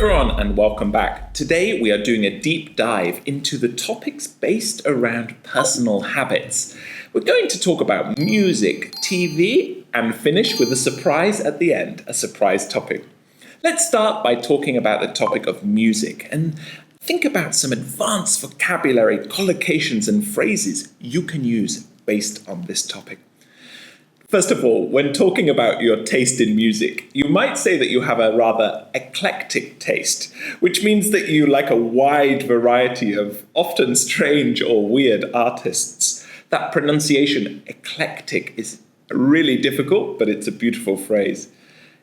everyone, and welcome back. Today we are doing a deep dive into the topics based around personal habits. We're going to talk about music, TV, and finish with a surprise at the end, a surprise topic. Let's start by talking about the topic of music and think about some advanced vocabulary, collocations, and phrases you can use based on this topic. First of all, when talking about your taste in music, you might say that you have a rather eclectic taste, which means that you like a wide variety of often strange or weird artists. That pronunciation, eclectic, is really difficult, but it's a beautiful phrase.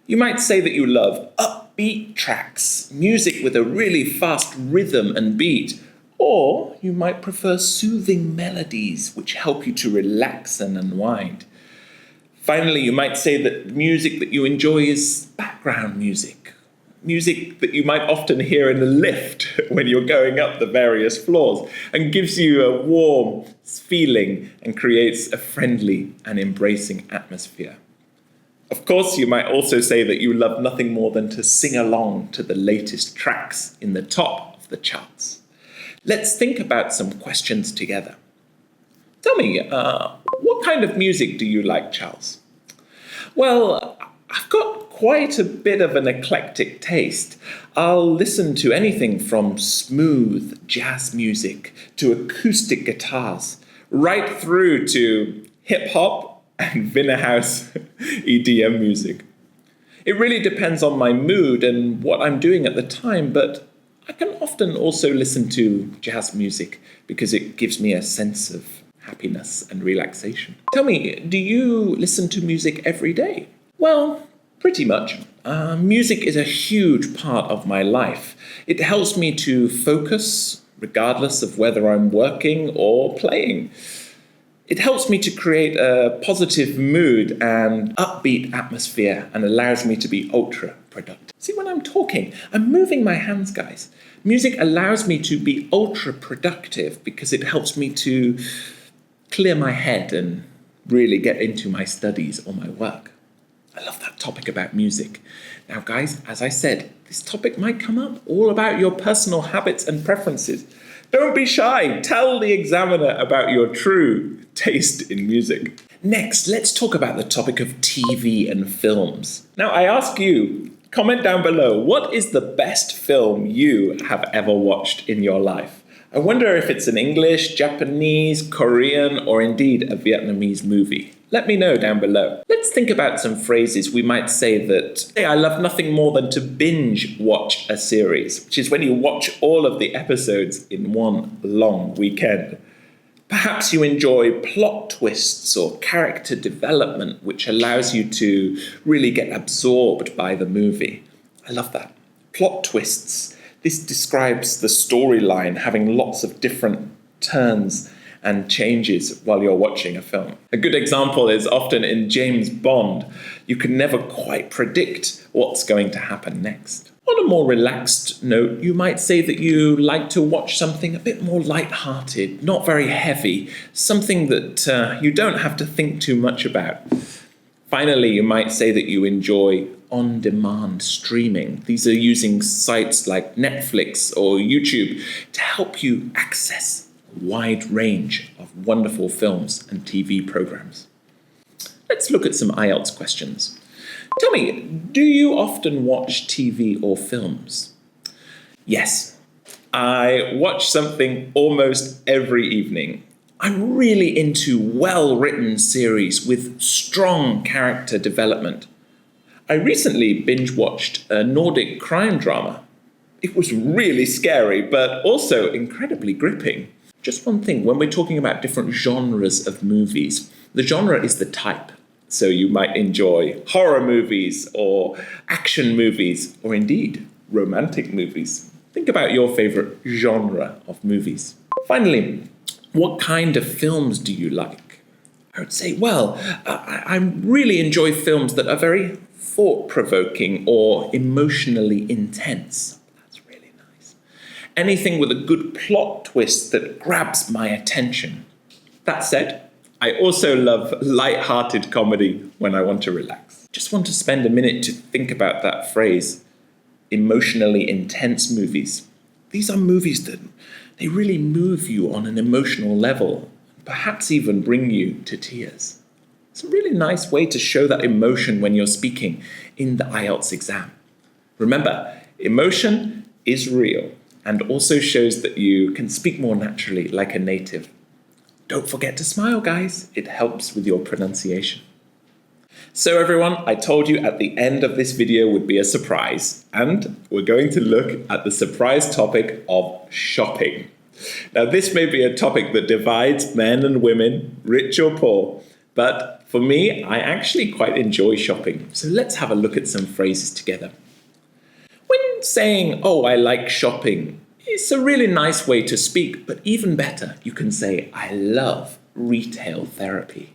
You might say that you love upbeat tracks, music with a really fast rhythm and beat, or you might prefer soothing melodies which help you to relax and unwind. Finally, you might say that music that you enjoy is background music. Music that you might often hear in the lift when you're going up the various floors and gives you a warm feeling and creates a friendly and embracing atmosphere. Of course, you might also say that you love nothing more than to sing along to the latest tracks in the top of the charts. Let's think about some questions together. Tell me, what kind of music do you like, Charles? Well, I've got quite a bit of an eclectic taste. I'll listen to anything from smooth jazz music to acoustic guitars, right through to hip-hop and Wiener House EDM music. It really depends on my mood and what I'm doing at the time, but I can often also listen to jazz music because it gives me a sense of happiness and relaxation. Tell me, do you listen to music every day? Well, pretty much. Music is a huge part of my life. It helps me to focus, regardless of whether I'm working or playing. It helps me to create a positive mood and upbeat atmosphere and allows me to be ultra productive. See, when I'm talking, I'm moving my hands, guys. Music allows me to be ultra productive because it helps me to clear my head and really get into my studies or my work. I love that topic about music. Now, guys, as I said, this topic might come up all about your personal habits and preferences. Don't be shy. Tell the examiner about your true taste in music. Next, let's talk about the topic of TV and films. Now, I ask you, comment down below, what is the best film you have ever watched in your life? I wonder if it's an English, Japanese, Korean, or indeed a Vietnamese movie. Let me know down below. Let's think about some phrases we might say that, I love nothing more than to binge watch a series, which is when you watch all of the episodes in one long weekend. Perhaps you enjoy plot twists or character development, which allows you to really get absorbed by the movie. I love that. Plot twists. This describes the storyline having lots of different turns and changes while you're watching a film. A good example is often in James Bond. You can never quite predict what's going to happen next. On a more relaxed note, you might say that you like to watch something a bit more light-hearted, not very heavy, something that you don't have to think too much about. Finally, you might say that you enjoy on-demand streaming. These are using sites like Netflix or YouTube to help you access a wide range of wonderful films and TV programs. Let's look at some IELTS questions. Tell me, do you often watch TV or films? Yes, I watch something almost every evening. I'm really into well-written series with strong character development. I recently binge-watched a Nordic crime drama. It was really scary, but also incredibly gripping. Just one thing, when we're talking about different genres of movies, the genre is the type. So you might enjoy horror movies or action movies or indeed romantic movies. Think about your favorite genre of movies. Finally, what kind of films do you like? I would say, I really enjoy films that are very thought-provoking or emotionally intense. That's really nice. Anything with a good plot twist that grabs my attention. That said, I also love light-hearted comedy when I want to relax. Just want to spend a minute to think about that phrase. emotionally intense movies. These are movies that they really move you on an emotional level, perhaps even bring you to tears. It's a really nice way to show that emotion when you're speaking in the IELTS exam. Remember, emotion is real and also shows that you can speak more naturally like a native. Don't forget to smile, guys. It helps with your pronunciation. So everyone, I told you at the end of this video would be a surprise, and we're going to look at the surprise topic of shopping. Now, this may be a topic that divides men and women, rich or poor, but for me, I actually quite enjoy shopping. So let's have a look at some phrases together. When saying, oh, I like shopping, it's a really nice way to speak, but even better, you can say, I love retail therapy.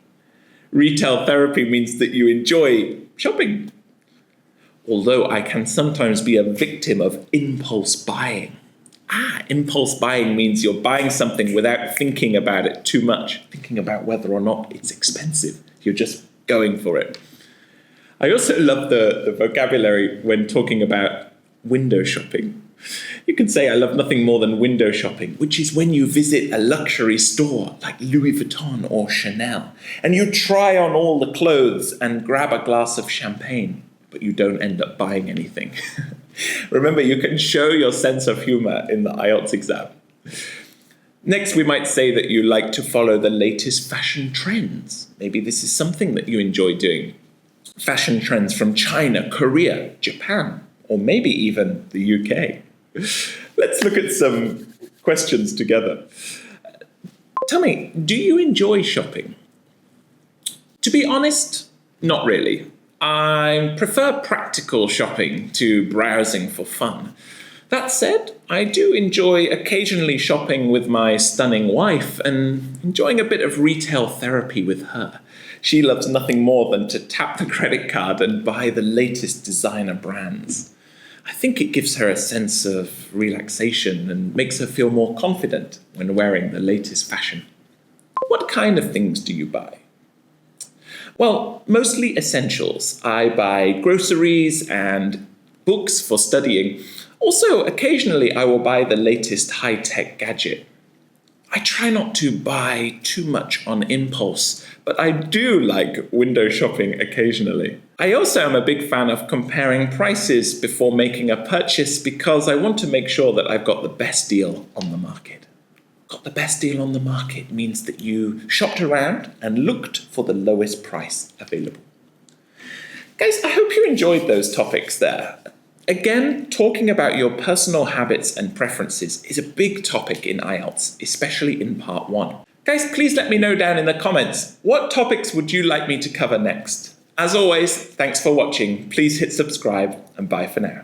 Retail therapy means that you enjoy shopping. Although I can sometimes be a victim of impulse buying. Impulse buying means you're buying something without thinking about it too much, thinking about whether or not it's expensive. You're just going for it. I also love the vocabulary when talking about window shopping. You can say, I love nothing more than window shopping, which is when you visit a luxury store like Louis Vuitton or Chanel, and you try on all the clothes and grab a glass of champagne, but you don't end up buying anything. Remember, you can show your sense of humor in the IELTS exam. Next, we might say that you like to follow the latest fashion trends. Maybe this is something that you enjoy doing. Fashion trends from China, Korea, Japan, or maybe even the UK. Let's look at some questions together. Tell me, do you enjoy shopping? To be honest, not really. I prefer practical shopping to browsing for fun. That said, I do enjoy occasionally shopping with my stunning wife and enjoying a bit of retail therapy with her. She loves nothing more than to tap the credit card and buy the latest designer brands. I think it gives her a sense of relaxation and makes her feel more confident when wearing the latest fashion. What kind of things do you buy? Well, mostly essentials. I buy groceries and books for studying. Also, occasionally I will buy the latest high-tech gadget. I try not to buy too much on impulse, but I do like window shopping occasionally. I also am a big fan of comparing prices before making a purchase because I want to make sure that I've got the best deal on the market. Got the best deal on the market means that you shopped around and looked for the lowest price available. Guys, I hope you enjoyed those topics there. Again, talking about your personal habits and preferences is a big topic in IELTS, especially in part 1. Guys, please let me know down in the comments, what topics would you like me to cover next? As always, thanks for watching. Please hit subscribe and bye for now.